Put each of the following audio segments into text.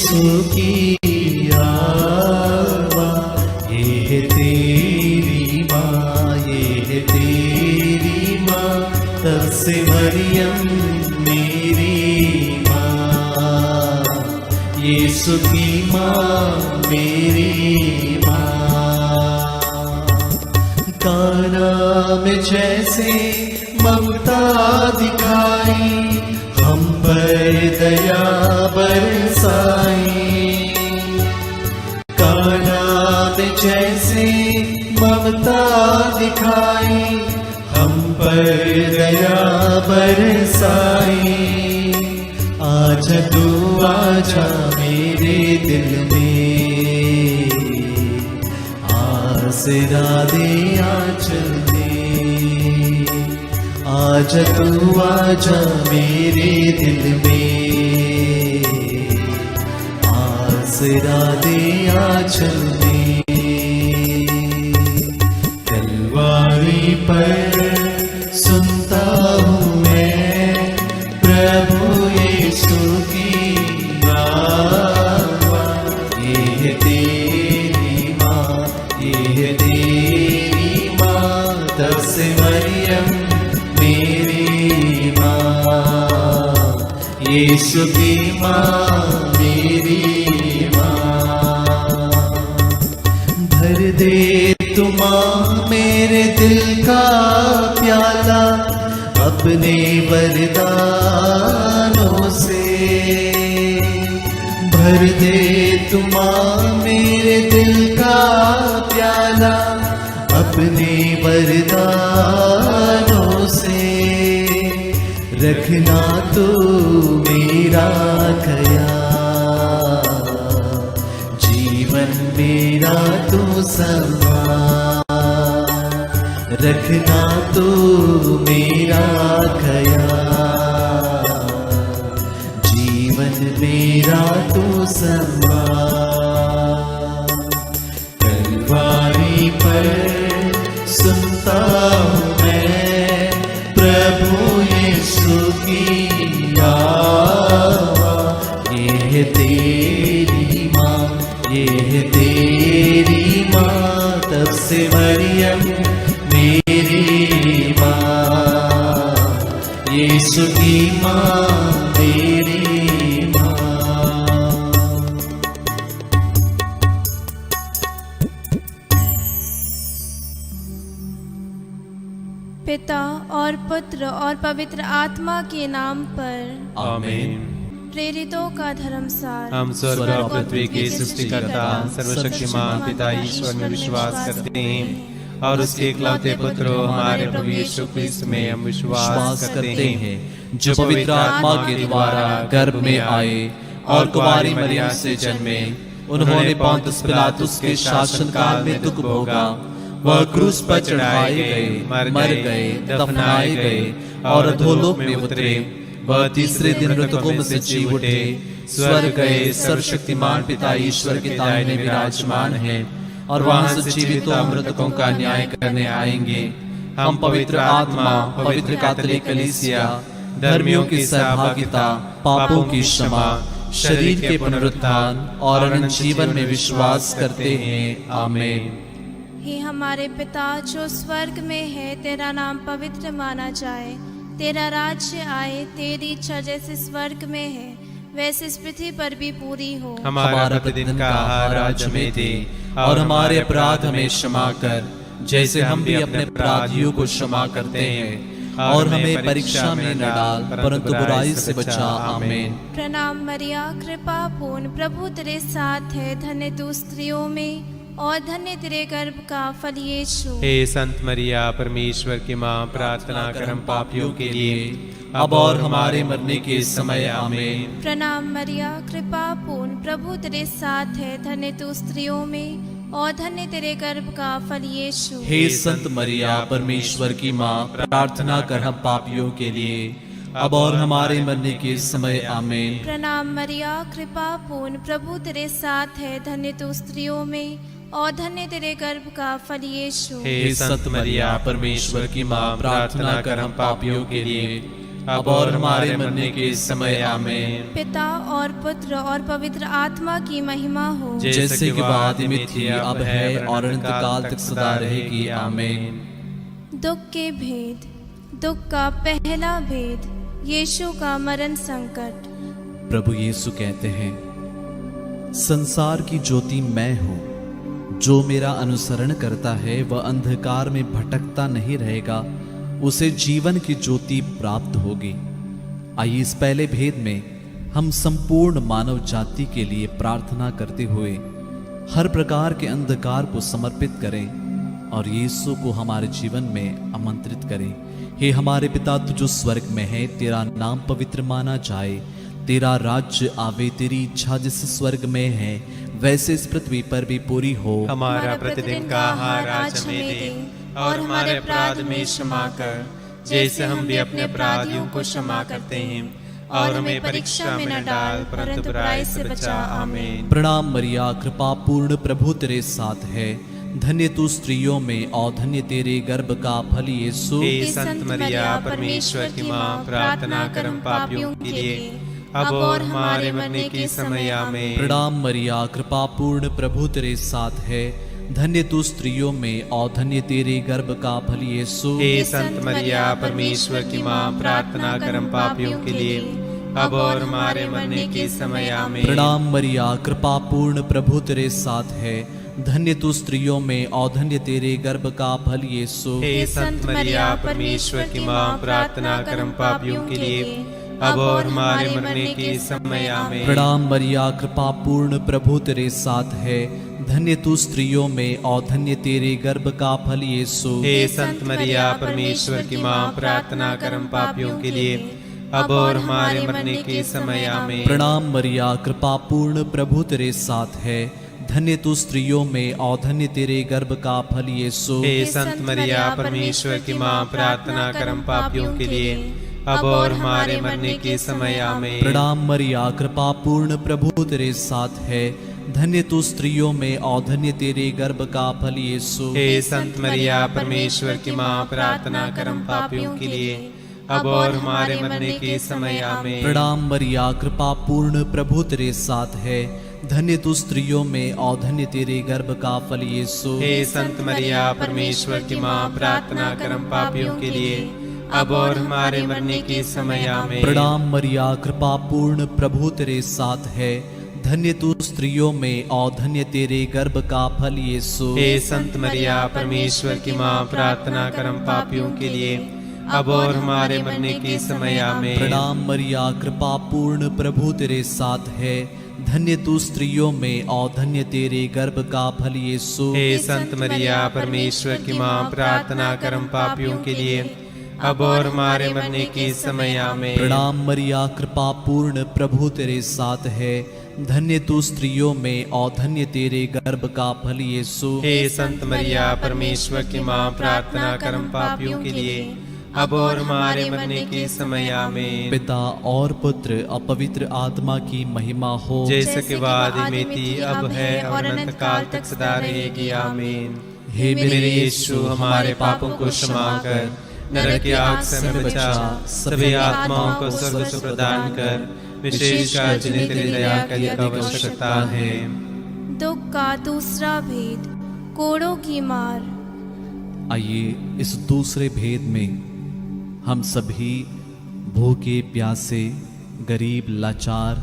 यीशु की आवाज़, ये है तेरी माँ, ये है तेरी माँ, तब से मरियम मेरी माँ, यीशु की माँ मेरी माँ। काना में जैसे ममता दिखाई, हम पर दया बरसाई। काना में जैसे ममता दिखाई, हम पर दया बरसाई। आजा तू आजा मेरे दिल में, आसरा दे आंचल में। आजा तू आजा मेरे दिल में, आसरा दे आंचल में। तलवारी पर सुनता हूँ मैं प्रभु यीशु की आवाज़, ये है तेरी माँ, ये है तेरी माँ, तब से मरियम मेरी माँ, यीशु की माँ मेरी माँ। भर दे तू माँ मेरे दिल का प्याला, अपने वरदानों से। भर दे तू माँ मेरे दिल का प्याला, अपने वरदानों से। रखना तू मेरा ख्याल, जीवन मेरा तू संभाल। रखना तू मेरा ख्याल, जीवन मेरा तू संभाल। तलवारी पर सुनता हूँ मैं प्रभु यीशु की आवाज़, ये है तेरी माँ, ये है तेरी माँ, तब से मरियम मेरी माँ, यीशु की माँ मेरी माँ। पिता और पुत्र और पवित्र आत्मा के नाम पर आमीन। प्रेरितों का धर्मसार। हम स्वर्ग और पृथ्वी के सृष्टिकर्ता सर्वशक्तिमान पिता ईश्वर में विश्वास करते हैं और उसके इकलौते पुत्र हमारे प्रभु यीशु क्रिस्त में हम विश्वास करते हैं, जो पवित्र आत्मा के द्वारा गर्भ में आए और कुंवारी मरियम से जन्मे। उन्होंने पोंतुस पिलातुस के शासनकाल में दुख भोगा, वह क्रूस पर चढ़ाए गए, मर गए, दफनाए गए और अधोलोक में उतरे। वह तीसरे दिन मृतकों में से जी उठे, स्वर्ग गए, सर्वशक्तिमान पिता ईश्वर के दाहिने विराजमान हैं और वहां से जीवितों और मृतकों का न्याय करने आएंगे। हम पवित्र आत्मा, पवित्र कैथोलिक कलीसिया, धर्मियों की सहभागिता, पापों की क्षमा, शरीर के पुनरुत्थान और अनंत जीवन में विश्वास करते हैं। आमीन। हे हमारे पिता जो स्वर्ग में है, तेरा नाम पवित्र माना जाए, तेरा राज्य आए, तेरी इच्छा जैसे स्वर्ग में है वैसे इस पृथ्वी पर भी पूरी हो। हमारा प्रतिदिन का आहार आज हमें दे और हमारे अपराध हमें क्षमा कर, जैसे हम भी अपने अपराधियों को क्षमा करते हैं, और हमें परीक्षा में न डाल परंतु बुराई से बचा। आमीन। प्रणाम मरिया, कृपा पूर्ण, प्रभु तेरे साथ है, धन्य तू स्त्रियों में और धन्य तेरे गर्भ का फल यीशु। हे संत मरिया परमेश्वर की माँ, प्रार्थना कर हम पापियों के लिए अब और हमारे मरने के समय। आमीन। प्रणाम मरिया, कृपा पूर्ण, प्रभु तेरे साथ है, धन्य तू स्त्रियों में और धन्य तेरे गर्भ का फल यीशु। हे संत मरिया परमेश्वर की माँ, प्रार्थना कर हम पापियों के लिए अब और हमारे मरने के समय। आमीन। प्रणाम मरिया, कृपा पूर्ण, प्रभु तेरे साथ है, धन्य तू स्त्रियों में और धन्य तेरे गर्भ का फल यीशु। हे संत मरिया परमेश्वर की माँ, प्रार्थना कर हम पापियों के लिए अब और हमारे मरने के समय आमीन। पिता और पुत्र और पवित्र आत्मा की महिमा हो, जैसे कि आदि में थी, अब है और अनंत काल तक सदा रहेगी आमीन। दुख के भेद। दुख का पहला भेद, यीशु का मरण संकट। प्रभु यीशु कहते हैं, संसार की ज्योति मैं हूँ, जो मेरा अनुसरण करता है वह अंधकार में भटकता नहीं रहेगा, उसे जीवन की ज्योति प्राप्त होगी। आइए इस पहले भेद में हम संपूर्ण मानव जाति के लिए प्रार्थना करते हुए हर प्रकार के अंधकार को समर्पित करें और यीशु को हमारे जीवन में आमंत्रित करें। हे हमारे पिता, तू जो स्वर्ग में है, तेरा नाम पवित्र माना जाए, तेरा राज्य आवे, तेरी इच्छा जैसे स्वर्ग में है वैसे इस पृथ्वी पर भी पूरी हो। हमारा प्रतिदिन का आहार आज हमें दे, और हमारे अपराध में क्षमा कर, जैसे हम भी अपने अपराधियों को क्षमा करते हैं, और हमें परीक्षा में न डाल, परंतु बुराई से बचा। आमीन। प्रणाम मरिया, कृपा पूर्ण, प्रभु तेरे साथ है, धन्य तू स्त्रियों में और धन्य तेरे गर्भ का फल यीशु। हे संत मरिया, परमेश्वर की माँ, प्रार्थना कर हम पापियों के लिए, अब और हमारे मरने के समय आमीन। प्रणाम मरिया, कृपा पूर्ण, प्रभु तेरे साथ है, धन्य तू स्त्रियों में और धन्य तेरे गर्भ का फल यीशु। हे संत मरिया, परमेश्वर की माँ, प्रार्थना कर हम पापियों के लिए, अब और हमारे मरने के समय आमीन। प्रणाम मरिया, कृपा पूर्ण, प्रभु तेरे साथ है, धन्य तू स्त्रियों में और धन्य तेरे गर्भ का फल यीशु। हे संत मरिया, परमेश्वर की माँ, प्रार्थना कर हम पापियों के लिए, अब और हमारे मरने के समय आमीन। प्रणाम मरिया, कृपा पूर्ण, प्रभु तेरे साथ है, धन्य तू स्त्रियों में और धन्य तेरे गर्भ का फल यीशु। हे संत मरिया, परमेश्वर की माँ, प्रार्थना कर हम पापियों के लिए, अब और हमारे मरने के समय आमीन। प्रणाम मरिया, कृपा पूर्ण, प्रभु तेरे साथ है, धन्य तू स्त्रियों में और धन्य तेरे गर्भ का फल यीशु। हे संत मरिया, परमेश्वर की माँ, प्रार्थना कर हम पापियों के लिए, अब और हमारे मरने के समय आमीन। प्रणाम मरिया, कृपा पूर्ण, प्रभु तेरे साथ है, धन्य तू स्त्रियों में और धन्य तेरे गर्भ का फल यीशु। हे संत मरिया, परमेश्वर की माँ, प्रार्थना कर हम पापियों के लिए, अब और हमारे मरने के समय आमीन। प्रणाम मरिया, कृपा पूर्ण, प्रभु तेरे साथ है, धन्य तू स्त्रियों में और धन्य तेरे गर्भ का फल यीशु। हे संत मरिया, परमेश्वर की माँ, प्रार्थना कर हम पापियों के लिए, अब और हमारे मरने के समय आमीन। प्रणाम मरिया, कृपा पूर्ण, प्रभु तेरे साथ है, धन्य तू स्त्रियों में और धन्य तेरे गर्भ का फल यीशु। हे संत मरिया, परमेश्वर की माँ, प्रार्थना कर हम पापियों के लिए, अब और हमारे मरने के समय आमीन। प्रणाम मरिया, कृपा पूर्ण, प्रभु तेरे साथ है, धन्य तू स्त्रियों में और धन्य तेरे गर्भ का फल यीशु। हे संत मरिया, परमेश्वर की माँ, प्रार्थना कर हम पापियों के लिए, अब और हमारे मरने के समय आमीन। प्रणाम मरिया, कृपा पूर्ण, प्रभु तेरे साथ है, धन्य तू स्त्रियों में और धन्य तेरे गर्भ का फल यीशु। हे संत मरिया, परमेश्वर की माँ, प्रार्थना कर हम पापियों के लिए, अब और हमारे मरने के समय आमीन। पिता और पुत्र और पवित्र आत्मा की महिमा हो, जैसे कि आदि में थी, अब है और अनंत काल तक सदा रहेगी। आमीन। हे मेरे यीशु, हमारे पापों को क्षमा कर, नरक की आग से हमें बचा, सभी आत्माओं को स्वर्ग से प्रदान कर, विशेषकर जिन्हें तेरी दया की आवश्यकता है। दुख का दूसरा भेद, कोड़ों की मार। आइए इस दूसरे भेद में हम सभी भूखे, प्यासे, गरीब, लाचार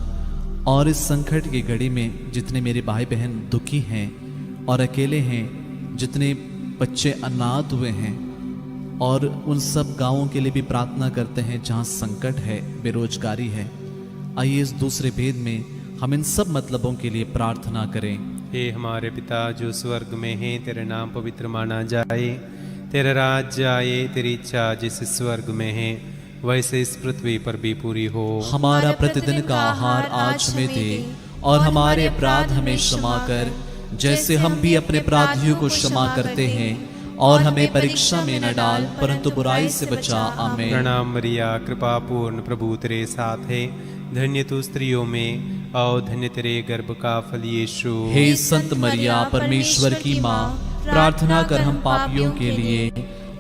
और इस संकट की घड़ी में जितने मेरे भाई बहन दुखी हैं और अकेले हैं, जितने बच्चे अनाथ हुए हैं, और उन सब गांवों के लिए भी प्रार्थना करते हैं जहां संकट है, बेरोजगारी है। आइए इस दूसरे भेद में हम इन सब मतलबों के लिए प्रार्थना करें। हे हमारे पिता जो स्वर्ग में है, तेरा नाम पवित्र माना जाए, तेरा राज्य आए, तेरी इच्छा जैसे स्वर्ग में है वैसे इस पृथ्वी पर भी पूरी हो। हमारा प्रतिदिन का आहार आज हमें दे, और हमारे अपराध हमें क्षमा कर, जैसे हम भी अपने अपराधियों को क्षमा करते हैं, और हमें परीक्षा में न डाल, परंतु बुराई से बचा। आमीन। प्रणाम मरिया, कृपा पूर्ण, प्रभु तेरे साथ है, धन्य तू स्त्रियों में और धन्य तेरे गर्भ का फल यीशु। हे संत मरिया, परमेश्वर की माँ, प्रार्थना कर हम पापियों के लिए,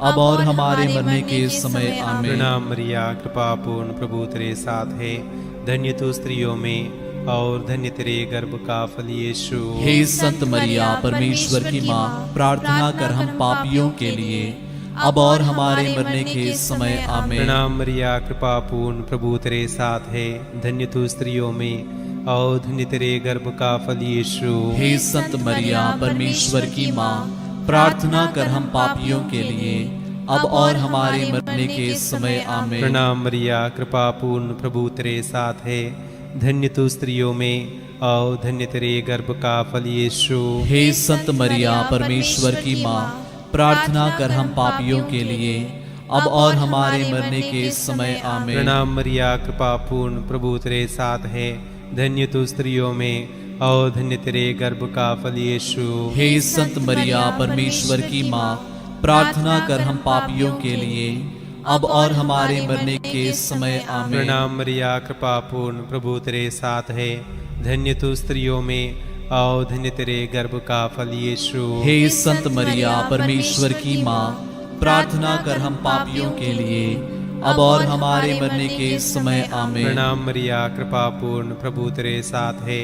अब और हमारे मरने के समय आमीन। प्रणाम मरिया, कृपा पूर्ण, प्रभु तेरे साथ है। धन्य तू स्त्रियों में और धन्य तेरे गर्भ का फल यीशु। हे संत मरिया, परमेश्वर की माँ, प्रार्थना कर हम पापियों के लिए, अब और हमारे मरने के समय आमीन। प्रणाम मरिया, कृपा पूर्ण, प्रभु तेरे साथ है। धन्य तू स्त्रियों में और धन्य तेरे गर्भ का फल यीशु। हे संत मरिया, परमेश्वर की माँ, प्रार्थना कर हम पापियों के लिए, अब और हमारे मरने के समय आमीन। प्रणाम मरिया, कृपा पूर्ण, प्रभु तेरे साथ है। धन्य तू स्त्रियों में और धन्य तेरे गर्भ का फल यीशु। हे संत मरिया, परमेश्वर की माँ, प्रार्थना कर हम पापियों के लिए, अब और हमारे मरने के समय आमीन। प्रणाम मरिया, कृपा पूर्ण, प्रभु तेरे साथ है। धन्य तू स्त्रियों में और धन्य तेरे गर्भ का फल यीशु। हे संत मरिया, परमेश्वर की माँ, प्रार्थना कर हम पापियों के लिए, अब और हमारे मरने के समय आमीन। प्रणाम मरिया, कृपा पूर्ण, प्रभु तेरे साथ है। धन्य तू स्त्रियों में और धन्य तेरे गर्भ का फल यीशु। हे संत मरिया, परमेश्वर की माँ, प्रार्थना कर हम पापियों के लिए, अब और हमारे मरने के समय आमीन। प्रणाम मरिया, कृपा पूर्ण, प्रभु तेरे साथ है।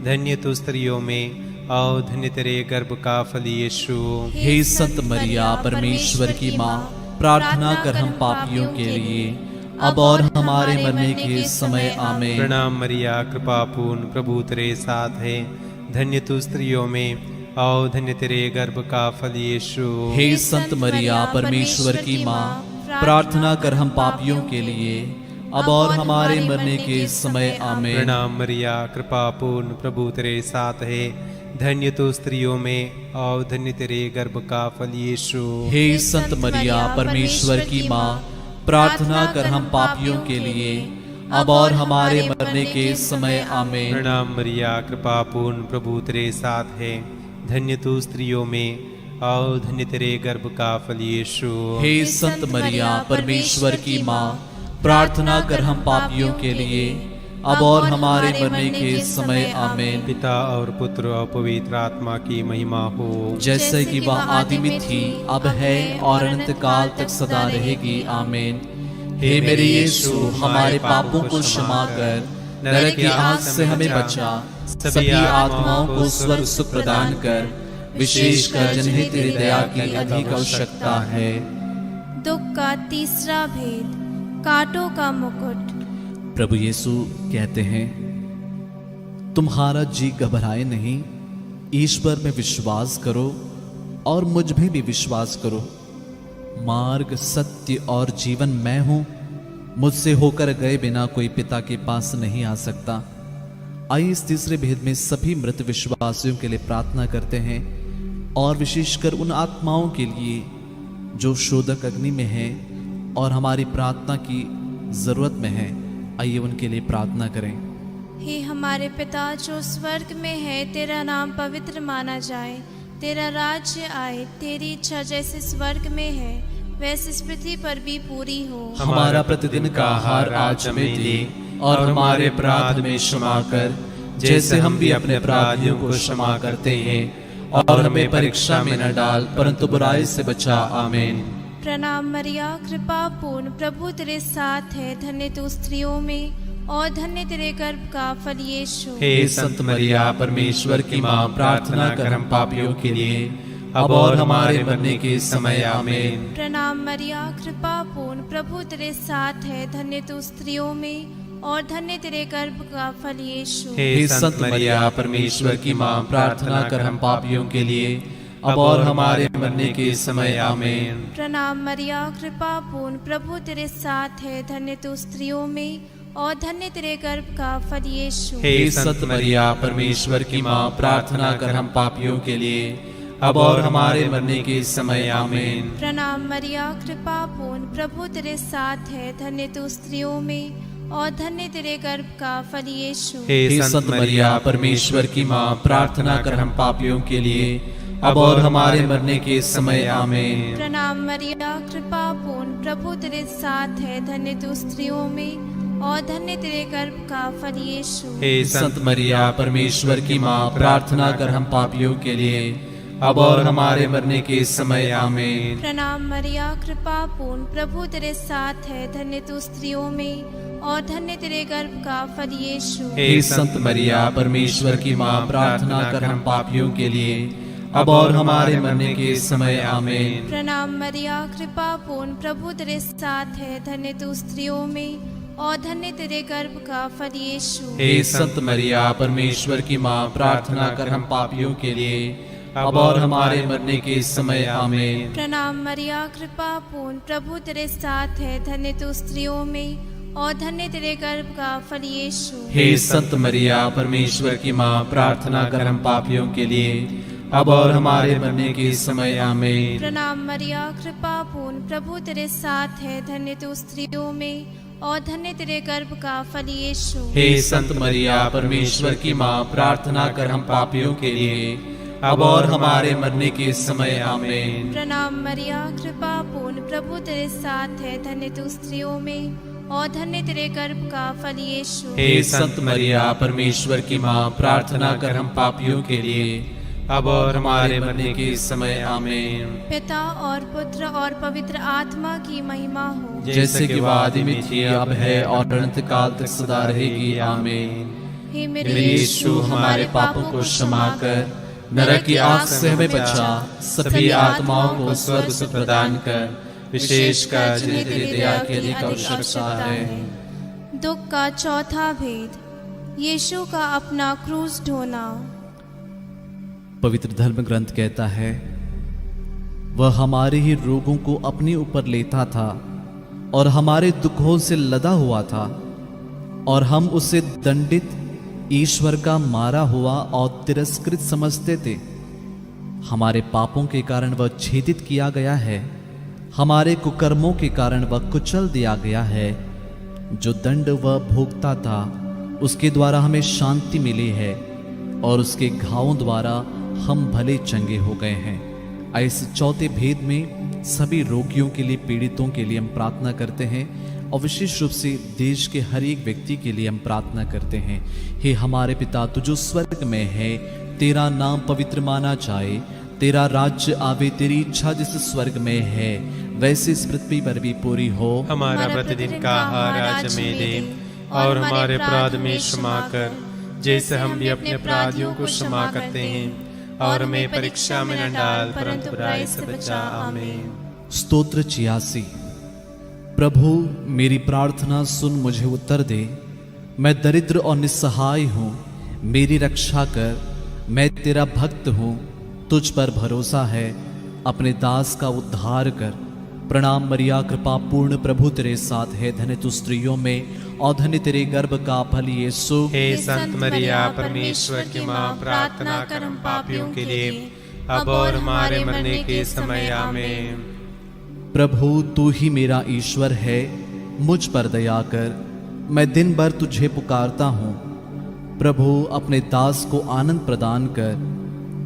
धन्य तू स्त्रियों में और धन्य तेरे गर्भ का फल यीशु। हे संत मरिया, परमेश्वर की माँ, प्रार्थना कर हम पापियों के लिए, अब और हमारे मरने के समय आमीन। प्रणाम मरिया, कृपा पूर्ण, प्रभु तेरे साथ है। धन्य तू स्त्रियों में और धन्य तेरे गर्भ का फल यीशु। हे संत मरिया, परमेश्वर की माँ, प्रार्थना कर हम पापियों के लिए, अब और हमारे मरने के समय आमीन। प्रणाम मरिया, कृपा पूर्ण, प्रभु तेरे साथ है। धन्य तू स्त्रियों में और धन्य तेरे गर्भ का फल यीशु। हे संत मरिया, परमेश्वर की माँ, प्रार्थना कर हम पापियों के लिए, अब और हमारे मरने के समय आमीन। प्रणाम मरिया, कृपा पूर्ण, प्रभु तेरे साथ है। धन्य तू स्त्रियों में और धन्य तेरे गर्भ का फल यीशु। हे संत मरिया, परमेश्वर की माँ, प्रार्थना कर हम पापियों के लिए, अब और हमारे मरने के समय आमीन। पिता और पुत्र और पवित्र आत्मा की महिमा हो, जैसे कि वह आदि में थी, अब है और अनंत काल तक सदा रहेगी आमीन। हे मेरे यीशु, हमारे पापों को क्षमा कर, नरक की आग से हमें बचा, सभी आत्माओं को स्वर्ग सुख प्रदान कर, विशेषकर जिन्हें तेरी दया की अधिक आवश्यकता है। दुख का तीसरा भेद, कांटों का मुकुट। प्रभु यीशु कहते हैं, तुम्हारा जी घबराए नहीं, ईश्वर में विश्वास करो और मुझ में भी विश्वास करो। मार्ग, सत्य और जीवन मैं हूं, मुझसे होकर गए बिना कोई पिता के पास नहीं आ सकता। आइए इस तीसरे भेद में सभी मृत विश्वासियों के लिए प्रार्थना करते हैं, और विशेषकर उन आत्माओं के लिए जो शोधक अग्नि में हैं और हमारी प्रार्थना की जरूरत में है। आइए उनके लिए प्रार्थना करें। हे हमारे पिता जो स्वर्ग में है, तेरा नाम पवित्र माना जाए, तेरा राज्य आए, तेरी इच्छा जैसे स्वर्ग में है वैसे इस पृथ्वी पर भी पूरी हो। हमारा प्रतिदिन का आहार आज हमें दे, और हमारे अपराध में क्षमा कर, जैसे हम भी अपने अपराधियों को क्षमा करते हैं, और हमें परीक्षा में न डाल, परंतु बुराई से बचा। आमीन। प्रणाम मरिया, कृपा पूर्ण, प्रभु तेरे साथ है। धन्य तू स्त्रियों में और धन्य तेरे गर्भ का फल यीशु। हे संत मरिया, परमेश्वर की माँ, प्रार्थना कर हम पापियों के लिए, अब और हमारे मरने के समय आमीन। प्रणाम मरिया, कृपा पूर्ण, प्रभु तेरे साथ है। धन्य तू स्त्रियों में और धन्य तेरे गर्भ का फल यीशु। हे संत मरिया, परमेश्वर की माँ, प्रार्थना कर हम पापियों के लिए, अब और हमारे मरने के समय आमीन। प्रणाम मरिया, कृपा पूर्ण, प्रभु तेरे साथ है। धन्य तू स्त्रियों में और धन्य तेरे गर्भ का फल यीशु। हे संत मरिया, परमेश्वर की माँ, प्रार्थना कर हम पापियों के लिए, अब और हमारे मरने के समय आमीन। प्रणाम मरिया, कृपा पूर्ण, प्रभु तेरे साथ है। धन्य तू स्त्रियों में और धन्य तेरे गर्भ का फल यीशु। हे संत मरिया, परमेश्वर की माँ, प्रार्थना कर हम पापियों के लिए, अब और हमारे मरने के समय आमीन। प्रणाम मरिया, कृपा पूर्ण, प्रभु तेरे साथ है। धन्य तू स्त्रियों में और धन्य तेरे गर्भ का फल यीशु। हे संत मरिया, परमेश्वर की माँ, प्रार्थना कर हम पापियों के लिए, अब और हमारे मरने के समय आमीन। प्रणाम मरिया, कृपा पूर्ण, प्रभु तेरे साथ है, धन्य तू स्त्रियों में और धन्य तेरे गर्भ का फल यीशु। हे संत मरिया, परमेश्वर की माँ, प्रार्थना कर हम पापियों के लिए, अब और हमारे मरने के समय आमीन। प्रणाम मरिया, कृपा पूर्ण, प्रभु तेरे साथ है, धन्य तू स्त्रियों में और धन्य तेरे गर्भ का फल यीशु। हे संत मरिया, परमेश्वर की माँ, प्रार्थना कर हम पापियों के लिए, अब और हमारे मरने के समय आमीन। प्रणाम मरिया, कृपा पूर्ण, प्रभु तेरे साथ है, धन्य तू स्त्रियों में और धन्य तेरे गर्भ का फल यीशु। हे संत मरिया, परमेश्वर की माँ, प्रार्थना कर हम पापियों के लिए, अब और हमारे मरने के समय आमीन। प्रणाम मरिया, कृपा पूर्ण, प्रभु तेरे साथ है, धन्य तू स्त्रियों में और धन्य तेरे गर्भ का फल यीशु। हे संत मरिया, परमेश्वर की माँ, प्रार्थना कर हम पापियों के लिए, अब और हमारे मरने के समय आमीन। प्रणाम मरिया, कृपा पूर्ण, प्रभु तेरे साथ है, धन्य तू स्त्रियों में और धन्य तेरे गर्भ का फल यीशु। हे संत मरिया, परमेश्वर की माँ, प्रार्थना कर हम पापियों के लिए, अब और हमारे मरने के समय आमीन। पिता और पुत्र और पवित्र आत्मा की महिमा हो, जैसे कि आदि में थी, अब है और अनंत काल तक सदा रहेगी आमीन। हे मेरे यीशु, हमारे पापों को क्षमा कर, नरक की आग से हमें बचा, सभी आत्माओं को स्वर्ग सुख प्रदान कर, विशेषकर जिन्हें तेरी दया की अधिक आवश्यकता है। दुख का चौथा भेद, यीशु का अपना क्रूस ढोना। पवित्र धर्म ग्रंथ कहता है, वह हमारे ही रोगों को अपने ऊपर लेता था और हमारे दुखों से लदा हुआ था, और हम उसे दंडित, ईश्वर का मारा हुआ और तिरस्कृत समझते थे। हमारे पापों के कारण वह छेदित किया गया है, हमारे कुकर्मों के कारण वह कुचल दिया गया है। जो दंड वह भोगता था, उसके द्वारा हमें शांति मिली है, और उसके घावों द्वारा हम भले चंगे हो गए हैं। इस चौथे भेद में सभी रोगियों के लिए, पीड़ितों के लिए हम प्रार्थना करते हैं, और विशेष रूप से देश के हर एक व्यक्ति के लिए हम प्रार्थना करते हैं। हे हमारे पिता, तू जो स्वर्ग में है, तेरा नाम पवित्र माना जाए, तेरा राज्य आवे, तेरी इच्छा जिस स्वर्ग में है वैसे इस पृथ्वी पर भी पूरी हो। हमारा प्रतिदिन का आहार आज हमें दे, और हमारे अपराध में क्षमा कर, जैसे हम भी अपने अपराधियों को क्षमा करते हैं, और हमें परीक्षा में न डाल, परंतु बुराई से बचा। आमीन। स्तोत्र 86। प्रभु मेरी प्रार्थना सुन, मुझे उत्तर दे। मैं दरिद्र और निस्सहाय हूँ, मेरी रक्षा कर। मैं तेरा भक्त हूँ, तुझ पर भरोसा है, अपने दास का उद्धार कर। प्रणाम मरिया, कृपा पूर्ण, प्रभु तेरे साथ है, धन्य तू स्त्रियों में और धन्य तेरे गर्भ का फल यीशु। हे संत मरिया, परमेश्वर की माँ, प्रार्थना कर हम पापियों के लिए, अब और हमारे मरने के समय। आमीन। प्रभु तू ही मेरा ईश्वर है, मुझ पर दया कर, मैं दिन भर तुझे पुकारता हूँ। प्रभु अपने दास को आनंद प्रदान कर,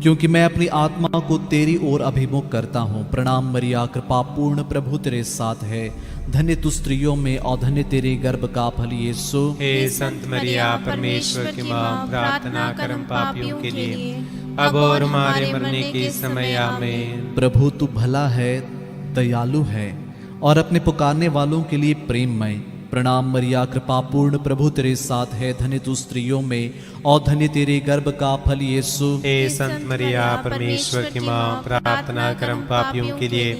क्योंकि मैं अपनी आत्मा को तेरी ओर अभिमुख करता हूँ। प्रणाम मरिया, कृपा पूर्ण, प्रभु तेरे साथ है, धन्य तू स्त्रियों में और धन्य तेरे गर्भ का फल यीशु। हे संत मरिया, परमेश्वर की माँ, प्रार्थना कर हम पापियों के लिए, अब और हमारे मरने के समय। आमीन। प्रभु तू भला है, दयालु है और अपने पुकारने वालों के लिए प्रेममय। प्रणाम मरिया, कृपा पूर्ण, प्रभु तेरे साथ है, धन्य तू स्त्रियों में और धन्य तेरे गर्भ का फल यीशु। हे संत मरिया, परमेश्वर की माँ, प्रार्थना कर हम पापियों के लिए,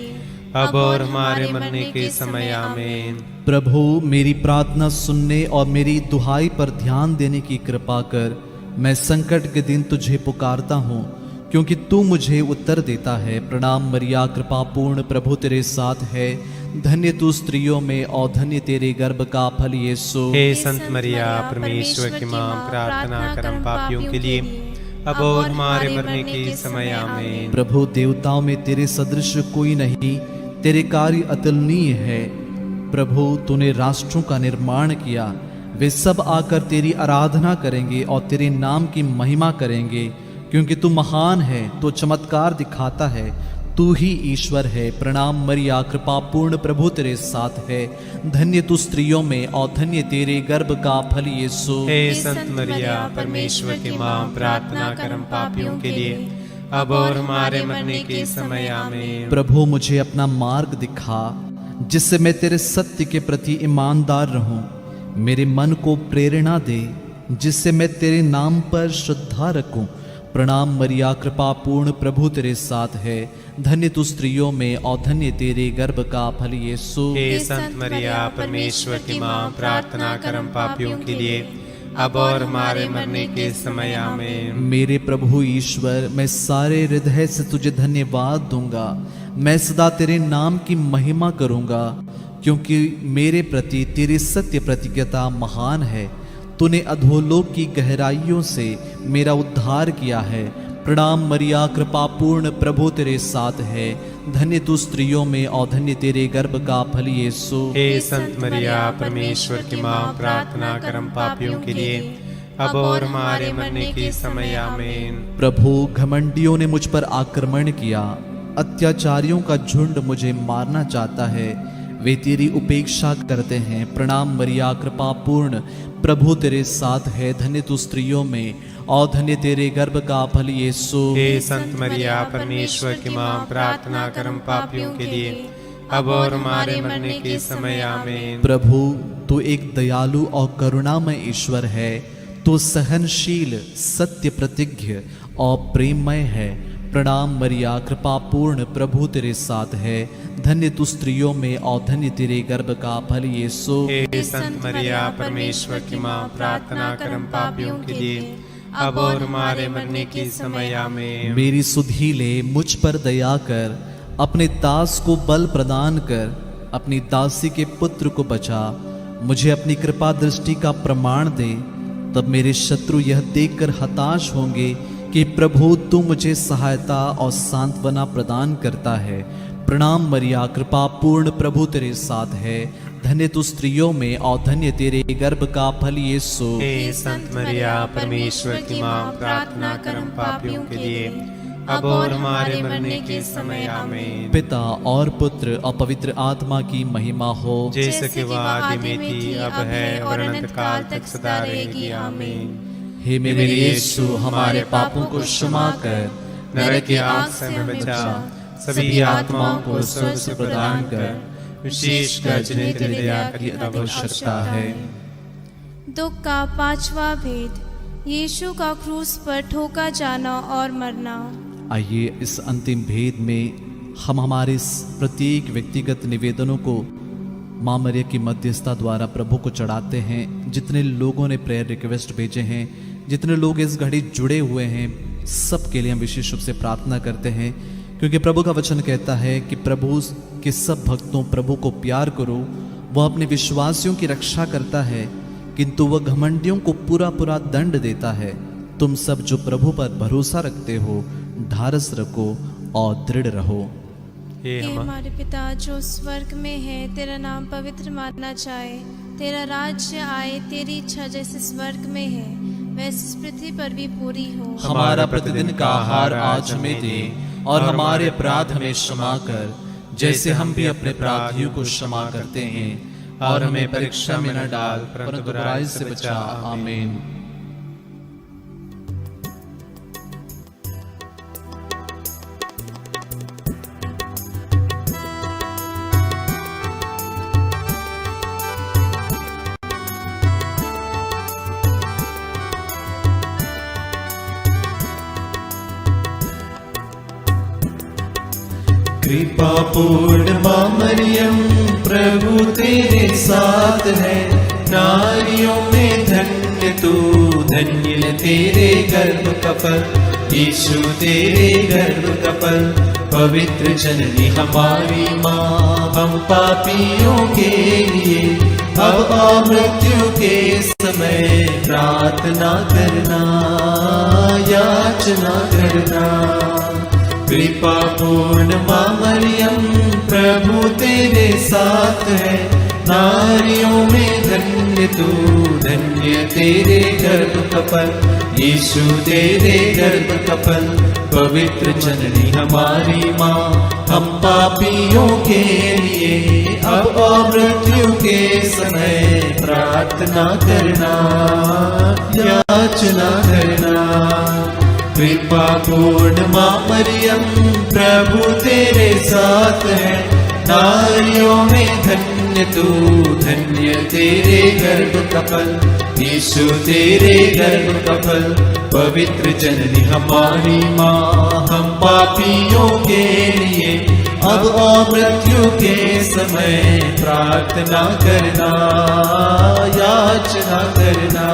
अब और हमारे मरने के समय। आमीन। प्रभु मेरी प्रार्थना सुनने और मेरी दुहाई पर ध्यान देने की कृपा कर। मैं संकट के दिन तुझे पुकारता हूँ, क्योंकि तू मुझे उत्तर देता है। प्रणाम मरिया, कृपा पूर्ण, प्रभु तेरे साथ है, धन्य तू स्त्रियों में और धन्य तेरे गर्भ का फल यीशु। हे संत मरिया, परमेश्वर की माँ, प्रार्थना कर हम पापियों के लिए, अब और हमारे मरने के समय। आमीन। प्रभु देवताओं में तेरे सदृश कोई नहीं, तेरे कार्य अतुलनीय है। प्रभु तूने राष्ट्रों का निर्माण किया, वे सब आकर तेरी आराधना करेंगे और तेरे नाम की महिमा करेंगे, क्योंकि तू महान है, तो चमत्कार दिखाता है, तू ही ईश्वर है। प्रणाम मरिया, कृपा पूर्ण, प्रभु तेरे साथ है, धन्य तू स्त्रियों में और धन्य तेरे गर्भ का फल यीशु। हे संत मरिया, परमेश्वर की माँ, प्रार्थना कर हम पापियों के लिए, अब और हमारे मरने के समय आमीन। प्रभु मुझे अपना मार्ग दिखा, जिससे मैं तेरे सत्य के प्रति ईमानदार रहूं। मेरे मन को प्रेरणा दे, जिससे मैं तेरे नाम पर श्रद्धा रखूं। प्रणाम मरिया, कृपा पूर्ण प्रभु तेरे साथ है। धन्य तू स्त्रियों में और धन्य तेरे गर्भ का फल यीशु। हे संत मरिया, परमेश्वर की माँ, प्रार्थना कर हम पापियों के लिए, अब और हमारे मरने के समय आमीन। मेरे प्रभु ईश्वर, मैं सारे हृदय से तुझे धन्यवाद दूंगा। मैं सदा तेरे नाम की महिमा करूंगा, क्योंकि मेरे प्रति तेरी सत्य प्रतिज्ञता महान है। तूने अधोलोक की गहराइयों से मेरा उद्धार किया है। प्रणाम मरिया, कृपा पूर्ण प्रभु तेरे साथ है। धन्य तू स्त्रियों में और धन्य तेरे गर्भ का फल यीशु। हे संत मरिया, परमेश्वर की माँ, प्रार्थना कर हम पापियों के लिए, अब और हमारे मरने के समय आमीन। प्रभु, घमंडियों ने मुझ पर आक्रमण किया, अत्याचारियों का झुंड मुझे मारना चाहता है। वे तेरी उपेक्षा करते हैं। प्रणाम मरिया, कृपा पूर्ण प्रभु तेरे साथ है। धन्य तू स्त्रियों में और धन्य तेरे गर्भ का फल यीशु। हे संत मरिया, परमेश्वर की माँ, प्रार्थना कर हम पापियों के लिए, अब और हमारे मरने के समय आमीन। प्रभु, तू एक दयालु और करुणामय ईश्वर है। तू सहनशील, सत्य प्रतिज्ञ और प्रेममय है। प्रणाम मरिया, कृपा पूर्ण प्रभु तेरे साथ है। धन्य तू स्त्रियों में और धन्य तेरे गर्भ का फल यीशु। हे संत मरिया, परमेश्वर की माँ, प्रार्थना कर हम पापियों के लिए, अब और हमारे मरने के समय आमीन। मेरी सुधीले, मुझ पर दया कर, अपने दास को बल प्रदान कर। अपनी दासी के पुत्र को बचा, मुझे अपनी कृपा दृष्टि का प्रमाण दे। तब मेरे शत्रु यह देखकर हताश होंगे कि प्रभु तू मुझे सहायता और सांत्वना प्रदान करता है। प्रणाम मरिया, कृपा पूर्ण प्रभु तेरे साथ है। धन्य तू स्त्रियों में और धन्य तेरे गर्भ का फल यीशु। हे संत मरिया, परमेश्वर की माँ, प्रार्थना कर हम पापियों के लिए, अब और हमारे मरने के समय आमीन। पिता और पुत्र और पवित्र आत्मा की महिमा हो, जैसे कि वह आदि में थी, अब है और अनंत काल तक सदा रहेगी आमीन। हे मेरे यीशु, हमारे पापों को क्षमा कर, नरक की आग से हमें बचा, सभी आत्माओं को स्वर्ग से प्रदान कर, विशेषकर जिन्हें तेरी दया की आवश्यकता है। दुख का पांचवा भेद, यीशु का क्रूस पर ठोका जाना और मरना। आइए इस अंतिम भेद में हम हमारे इस प्रत्येक व्यक्तिगत निवेदनों को माँ मरिया की मध्यस्थता द्वारा प्रभु को चढ़ाते हैं। जितने लोगों ने प्रेयर रिक्वेस्ट भेजे हैं, जितने लोग इस घड़ी जुड़े हुए हैं, सब के लिए हम विशेष रूप से प्रार्थना करते हैं, क्योंकि प्रभु का वचन कहता है कि प्रभु के सब भक्तों प्रभु को प्यार करो। वह अपने विश्वासियों की रक्षा करता है, किंतु वह घमंडियों को पूरा पूरा दंड देता है। तुम सब जो प्रभु पर भरोसा रखते हो, ढारस रखो और दृढ़ रहो। हे हमारे पिता जो स्वर्ग में है, तेरा नाम पवित्र माना जाए, तेरा राज्य आए, तेरी इच्छा जैसे स्वर्ग में है वैसे इस पृथ्वी पर भी पूरी हो। हमारा प्रतिदिन का आहार आज हमें दे, और हमारे अपराध हमें क्षमा कर, जैसे हम भी अपने अपराधियों को क्षमा करते हैं, और हमें परीक्षा में न डाल, परंतु बुराई से बचा। आमीन। कृपा पूर्ण माँ मरियम, प्रभु तेरे साथ है। नारियों में धन्य तू, धन्य तेरे गर्भ का फल, यीशु तेरे गर्भ का फल। पवित्र जननी हमारी माँ, हम पापियों के लिए अब और मृत्यु के समय प्रार्थना करना, याचना करना। कृपा पूर्ण माँ मरियम, प्रभु तेरे साथ है। नारियों में धन्य तू, धन्य तेरे गर्भ का फल, यीशु तेरे गर्भ का फल। पवित्र जननी हमारी माँ, हम पापियों के लिए अब और मृत्यु के समय प्रार्थना करना, याचना करना। कृपा कृपा पूर्ण माँ मरियम प्रभु तेरे साथ है, नारियों में धन्य तू, धन्य तेरे गर्भ का फल, यीशु तेरे गर्भ का फल। पवित्र जननी हमारी माँ, हम पापियों के लिए अब और मृत्यु के समय प्रार्थना करना, याचना करना।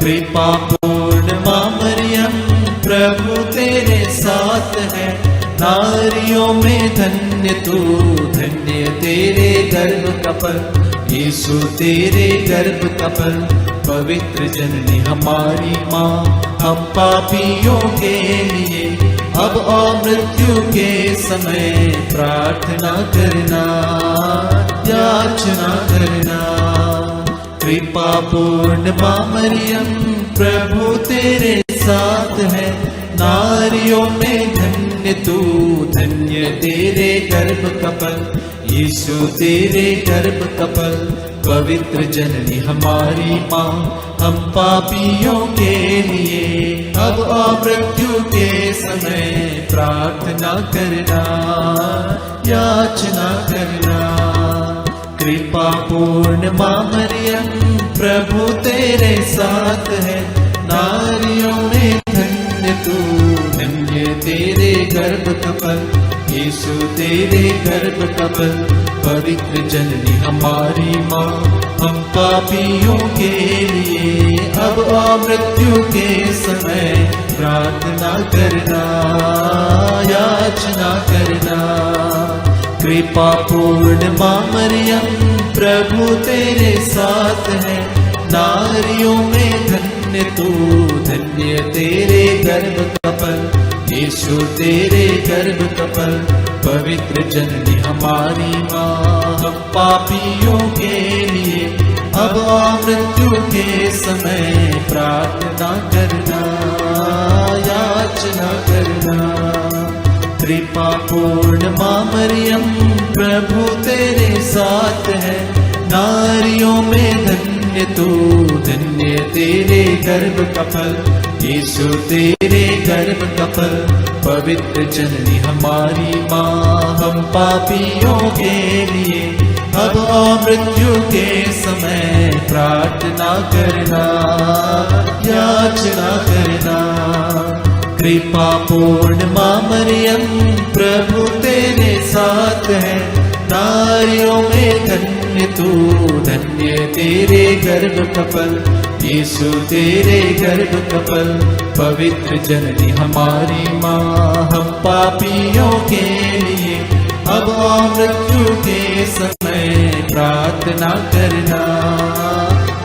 कृपा पूर्ण माँ मरियम प्रभु तेरे साथ है, नारियों में धन्य तू, धन्य तेरे गर्भ का फल, यीशु तेरे गर्भ का फल। पवित्र जननी हमारी माँ, हम पापियों के लिए अब और मृत्यु के समय प्रार्थना करना, याचना करना। कृपा पूर्ण माँ मरियम प्रभु तेरे साथ है, नारियों में धन्य तू, धन्य तेरे गर्भ का फल, यीशु तेरे गर्भ का फल। पवित्र जननी हमारी माँ, हम पापियों के लिए अब और मृत्यु के समय प्रार्थना करना, याचना करना। कृपा पूर्ण माँ मरियम प्रभु तेरे साथ है, नारियों में धन्य तू, धन्य तेरे गर्भ का फल, यीशु तेरे गर्भ का फल। पवित्र जननी हमारी माँ, हम पापियों के लिए अब और मृत्यु के समय प्रार्थना करना, याचना करना। कृपा पूर्ण माँ मरियम प्रभु तेरे साथ है, नारियों में धन्य तू, धन्य तेरे गर्भ का फल, यीशु तेरे गर्भ का फल। पवित्र जननी हमारी माँ, हम पापियों के लिए अब और मृत्यु के समय प्रार्थना करना, याचना करना। कृपा पूर्ण माँ मरियम प्रभु तेरे साथ है, नारियों में धन्य तू, धन्य तेरे गर्भ का फल, यीशु तेरे गर्भ का फल। पवित्र जननी हमारी माँ, हम पापियों के लिए अब और मृत्यु के समय प्रार्थना करना, याचना करना। कृपा पूर्ण माँ मरियम प्रभु तेरे साथ है, नारियों में धन्य तू, धन्य तेरे गर्भ का फल, यीशु तेरे गर्भ का फल। पवित्र जननी हमारी माँ, हम पापियों के लिए अब और मृत्यु के समय प्रार्थना करना,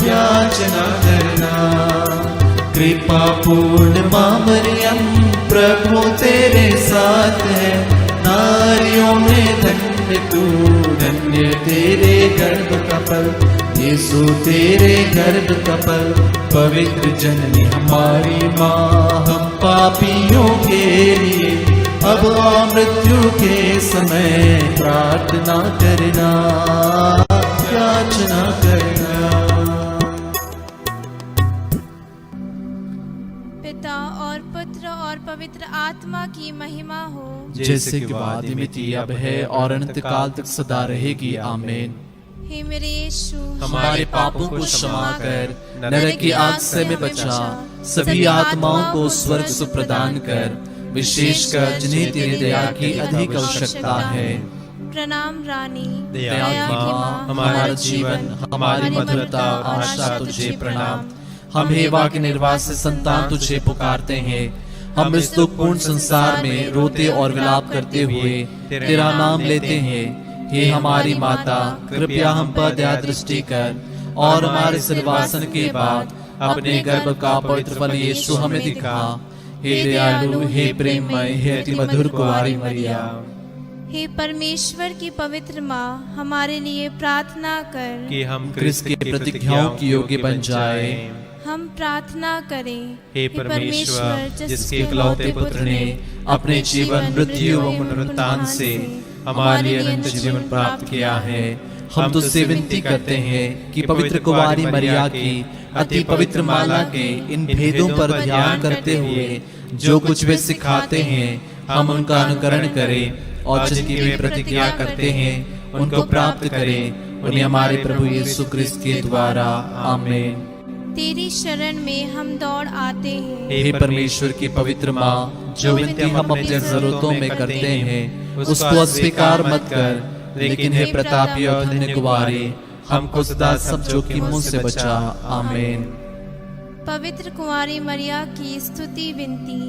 याचना करना। कृपा पूर्ण माँ मरियम प्रभु तेरे साथ है, नारियों में धन्य तू, धन्य तेरे गर्भ का फल, यीशु तेरे गर्भ का फल। पवित्र जननी हमारी माँ, हम पापियों के लिए अब और मृत्यु के समय प्रार्थना करना, याचना करना। पिता और पुत्र और पवित्र आत्मा की महिमा हो, जैसे कि आदि में थी, अब है और अनंत काल तक सदा रहेगी। आमीन। हे मेरे यीशु, हमारे पापों को क्षमा कर, नरक की आग से हमें बचा, सभी आत्माओं को स्वर्ग सुख प्रदान कर, विशेषकर जिन्हें तेरी दया की अधिक आवश्यकता है। प्रणाम रानी, दया की माँ, हमारा जीवन, हमारी मधुरता और आशा तुझे प्रणाम। हम हेवा के निर्वास से संतान तुझे पुकारते हैं। हम इस दुखपूर्ण संसार में रोते और विलाप करते हुए तेरा नाम लेते हैं। हे हमारी माता, कृपया हम पर दया दृष्टि कर और हमारे सिरवासन के बाद अपने गर्भ का पवित्र फल यीशु हमें दिखा। हे दयालु, हे प्रेममय, हे अति मधुर कुंवारी मरिया। हे परमेश्वर की पवित्र माँ, हमारे लिए प्रार्थना कर कि हम क्रिस्त की प्रतिज्ञाओं की योग्य बन जाए। हम प्रार्थना करें। हे परमेश्वर, जिसके इकलौते पुत्र ने अपने जीवन, मृत्यु व पुनरुत्थान से हमारे लिए अनंत जीवन प्राप्त किया है, हम तुझसे विनती करते हैं कि पवित्र कुंवारी मरिया की अति पवित्र माला के इन भेदों पर ध्यान करते हुए जो कुछ वे सिखाते हैं हम उनका अनुकरण करें और जिनकी वे प्रतिज्ञा करते हैं उनको प्राप्त करें। उन्हें हमारे प्रभु यीशु क्रिस्त के द्वारा आमीन। तेरी शरण में हम दौड़ आते हैं। हे परमेश्वर की पवित्र माँ, जो विनती हम अपनी जरूरतों में करते हैं उसको अस्वीकार मत कर, लेकिन हे प्रतापी और धन्य कुंवारी, हमको सदा सब जोखिमों से बचा। आमीन। पवित्र कुंवारी मरिया की स्तुति विनती।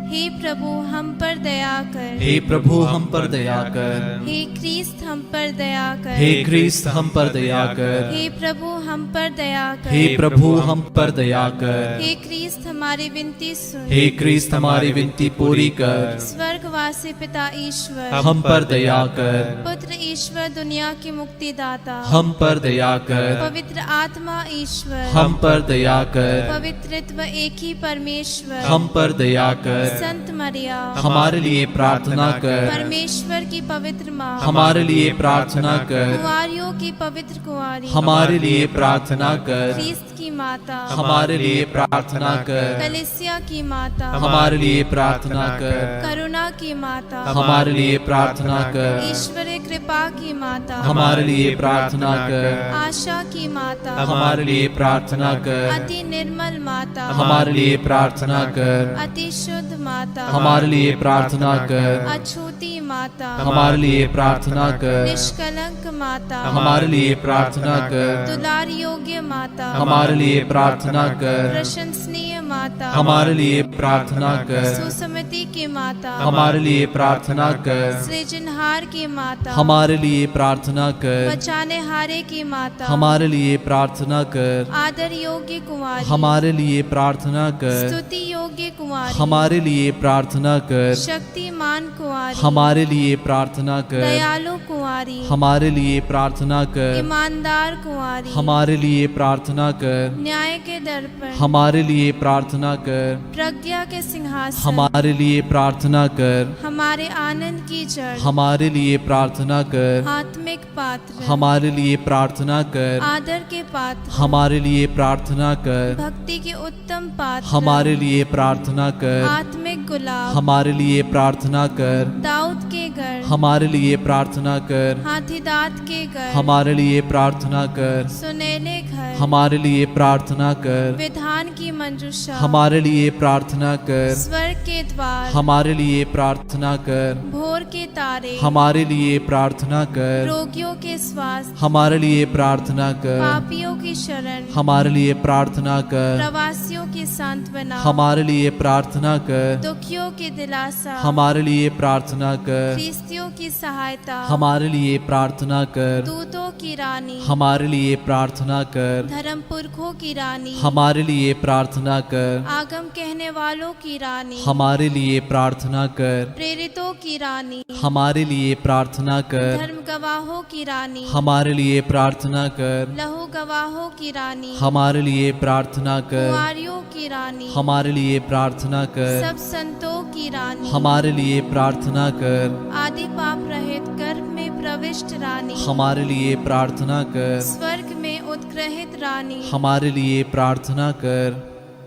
हे प्रभु हम पर दया कर। हे प्रभु हम पर दया कर। हे क्रिस्त हम पर दया कर। हे क्रिस्त हम पर दया कर। हे प्रभु हम पर दया कर। हे प्रभु हम पर दया कर। हे क्रिस्त हमारी विनती सुन। हे क्रिस्त हमारी विनती पूरी कर। स्वर्गवासी पिता ईश्वर हम पर दया कर। पुत्र ईश्वर दुनिया के मुक्तिदाता हम पर दया कर। पवित्र आत्मा ईश्वर हम पर दया कर। पवित्रत्व एक ही परमेश्वर हम पर दया कर। संत मरिया हमारे लिए प्रार्थना कर। परमेश्वर की पवित्र माँ हमारे लिए प्रार्थना कर। कुंवारियों की पवित्र कुंवारी हमारे लिए प्रार्थना कर। क्रिस्त की माता हमारे लिए प्रार्थना कर। कलीसिया की माता हमारे लिए प्रार्थना कर। करुणा की माता हमारे लिए प्रार्थना कर। ईश्वरीय कृपा की माता हमारे लिए प्रार्थना कर। आशा की माता हमारे लिए प्रार्थना कर। अति निर्मल माता हमारे लिए प्रार्थना कर। अति शुद्ध माता हमारे लिए प्रार्थना कर। अछूती माता हमारे लिए प्रार्थना कर। निष्कलंक माता हमारे लिए प्रार्थना कर। दुलार योग्य माता हमारे लिए प्रार्थना कर। प्रशंसनीय माता हमारे लिए प्रार्थना कर। सुसमति की माता हमारे लिए प्रार्थना कर। सृजनहार की माता हमारे लिए प्रार्थना कर। बचाने हारे की माता हमारे लिए प्रार्थना कर। आदर योग्य कुंवारी हमारे लिए प्रार्थना कर। स्तुति योग्य कुंवारी हमारे लिए प्रार्थना कर। शक्तिमान कुंवारी हमारे लिए प्रार्थना कर। दयालु कुंवारी हमारे लिए प्रार्थना कर। ईमानदार कुंवारी हमारे लिए प्रार्थना कर। न्याय के दर्पण हमारे लिए प्रार्थना कर। प्रज्ञा के सिंहासन हमारे लिए प्रार्थना कर। हमारे आनंद की जड़ हमारे लिए प्रार्थना कर। आत्मिक पात्र हमारे लिए प्रार्थना कर। आदर के पात्र हमारे लिए प्रार्थना कर। भक्ति के उत्तम पात्र हमारे लिए प्रार्थना कर। आत्मिक गुलाब हमारे लिए प्रार्थना कर। दाऊद के घर हमारे लिए प्रार्थना कर। हाथीदांत के घर हमारे लिए प्रार्थना कर। सुनहले घर हमारे लिए प्रार्थना कर। विधान की मंजूषा हमारे लिए प्रार्थना कर। स्वर्ग के द्वार हमारे लिए प्रार्थना कर। भोर के तारे हमारे लिए प्रार्थना कर। रोगियों के स्वास्थ्य हमारे लिए प्रार्थना कर। पापियों की शरण हमारे लिए प्रार्थना कर। प्रवासियों की सांत्वना हमारे लिए प्रार्थना कर। दुखियों की दिलासा हमारे लिए प्रार्थना कर। ख्रिस्तियों की सहायता हमारे लिए प्रार्थना कर। दूतों की रानी हमारे लिए प्रार्थना कर। धर्म पुरखों की रानी हमारे लिए प्रार्थना कर। आगम कहने वालों की रानी हमारे लिए प्रार्थना कर। प्रेरितों की रानी हमारे लिए प्रार्थना कर। धर्म गवाहों की रानी हमारे लिए प्रार्थना कर। लहू गवाहों की रानी हमारे लिए प्रार्थना कर। कुंवारियों की रानी हमारे लिए प्रार्थना कर। सब संतों की रानी हमारे लिए प्रार्थना कर। आदि पाप रहित गर्भ में प्रविष्ट रानी हमारे लिए प्रार्थना कर। स्वर्ग में उत्ग्रहित रानी हमारे लिए प्रार्थना कर।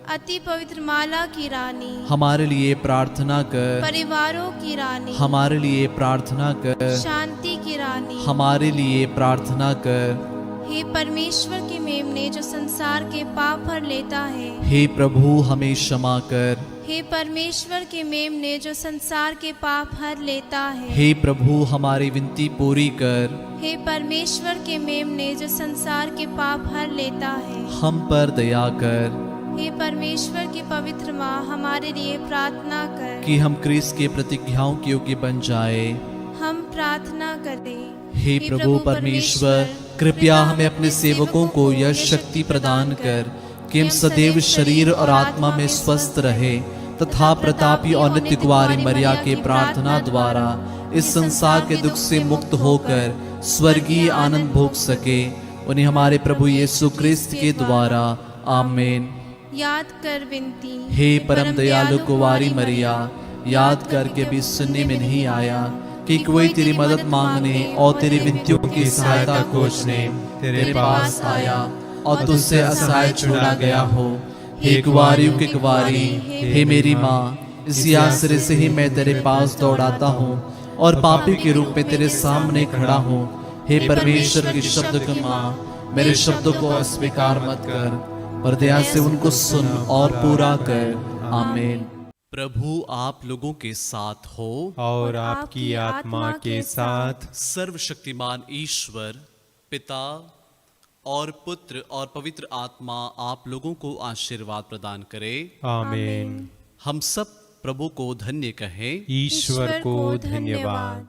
अति पवित्र माला की रानी हमारे लिए प्रार्थना कर। परिवारों की रानी हमारे लिए प्रार्थना कर। शांति की रानी हमारे लिए प्रार्थना कर। हे परमेश्वर के मेमने जो संसार के पाप भर लेता है हे प्रभु हमें क्षमा कर। हे परमेश्वर के मेमने जो संसार के पाप हर लेता है हे प्रभु हमारी विनती पूरी कर। हे परमेश्वर के मेमने जो संसार के पाप हर लेता है हम पर दया कर हे परमेश्वर की पवित्र माँ हमारे लिए प्रार्थना कर कि हम क्रिस्त के प्रतिज्ञाओं के योग्य बन जाए। हम प्रार्थना करें हे प्रभु परमेश्वर, कृपया हमें अपने सेवकों को यह शक्ति प्रदान कर कि हम सदैव शरीर और आत्मा में स्वस्थ रहे तथा प्रतापी और नित्य कुंवारी मरिया के प्रार्थना द्वारा इस संसार के दुख से मुक्त होकर स्वर्गीय आनंद भोग सके। उन्हें हमारे प्रभु यीशु क्रिस्त के द्वारा आमीन। याद कर विनती हे परम दयालु कुंवारी मरिया, याद करके भी सुनने में नहीं आया कि कोई तेरी मदद मांगने और तेरी विनतियों की सहायता खोजने तेरे पास आया और तुझसे असहाय छोड़ा गया हो। हे कुंवारियों की कुंवारी, हे मेरी माँ, इसी आश्रय से ही मैं तेरे पास दौड़ाता हूँ और पापी के रूप में तेरे सामने खड़ा हूँ। हे परमेश्वर की शब्द की माँ, मेरे शब्दों को अस्वीकार मत कर, पर दया से उनको सुन और पूरा कर। आमीन। प्रभु आप लोगों के साथ हो और आपकी आत्मा के साथ। सर्वशक्तिमान ईश्वर पिता और पुत्र और पवित्र आत्मा आप लोगों को आशीर्वाद प्रदान करे। आमीन। हम सब प्रभु को धन्य कहें। ईश्वर को धन्यवाद।